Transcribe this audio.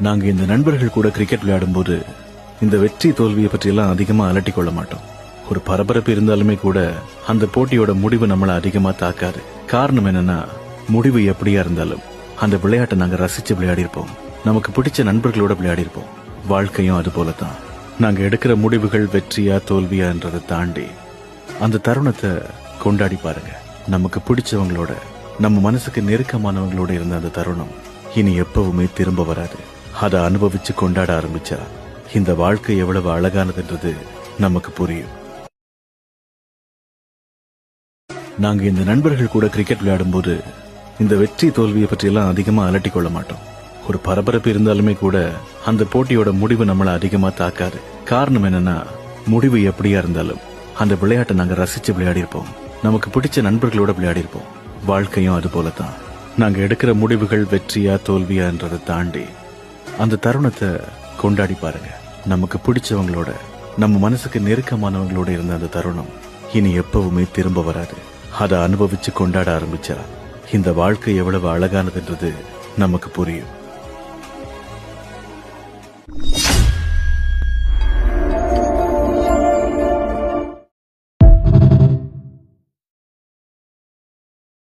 நாங்க இந்த நண்பர்கள் கூட கிரிக்கெட் விளையாடும் போது இந்த வெற்றி தோல்வியை பற்றி எல்லாம் அதிகமா அலட்டி கொள்ள மாட்டோம். ஒரு பரபரப்பு இருந்தாலுமே கூட அந்த போட்டியோட முடிவு நம்மள அதிகமா தாக்காது. காரணம் என்னன்னா, முடிவு எப்படியா இருந்தாலும் அந்த விளையாட்டை நாங்க ரசிச்சு விளையாடி இருப்போம். நமக்கு பிடிச்ச நண்பர்களோட விளையாடி இருப்போம். வாழ்க்கையும் அது போலதான். நாங்க எடுக்கிற முடிவுகள் வெற்றியா தோல்வியான்றதை தாண்டி அந்த தருணத்தை கொண்டாடி பாருங்க. நமக்கு பிடிச்சவங்களோட, நம்ம மனசுக்கு நெருக்கமானவங்களோட இருந்த அந்த தருணம் இனி எப்பவுமே திரும்ப வராது. அதை அனுபவிச்சு கொண்டாட ஆரம்பிச்சா இந்த வாழ்க்கை எவ்வளவு அழகானதுன்றது நமக்கு புரியும். நாங்க இந்த நண்பர்கள் கூட கிரிக்கெட் விளையாடும் போது இந்த வெற்றி தோல்வியை பற்றி எல்லாம் அதிகமா அலட்டி கொள்ள மாட்டோம். ஒரு பரபரப்பு இருந்தாலுமே கூட அந்த போட்டியோட முடிவு நம்மள அதிகமா தாக்காது. காரணம் என்னன்னா, முடிவு எப்படியா இருந்தாலும் அந்த விளையாட்டை நாங்க ரசிச்சு விளையாடி இருப்போம். நமக்கு பிடிச்ச நண்பர்களோட விளையாடி இருப்போம். வாழ்க்கையும் அது போலதான். நாங்க எடுக்கிற முடிவுகள் வெற்றியா தோல்வியான்றதை தாண்டி அந்த தருணத்தை கொண்டாடி பாருங்க. நமக்கு பிடிச்சவங்களோட, நம்ம மனசுக்கு நெருக்கமானவங்களோட இருந்த அந்த தருணம் இனி எப்பவுமே திரும்ப வராது. அதை அனுபவிச்சு கொண்டாட ஆரம்பிச்சா இந்த வாழ்க்கை எவ்வளவு அழகானதுன்றது நமக்கு புரியும்.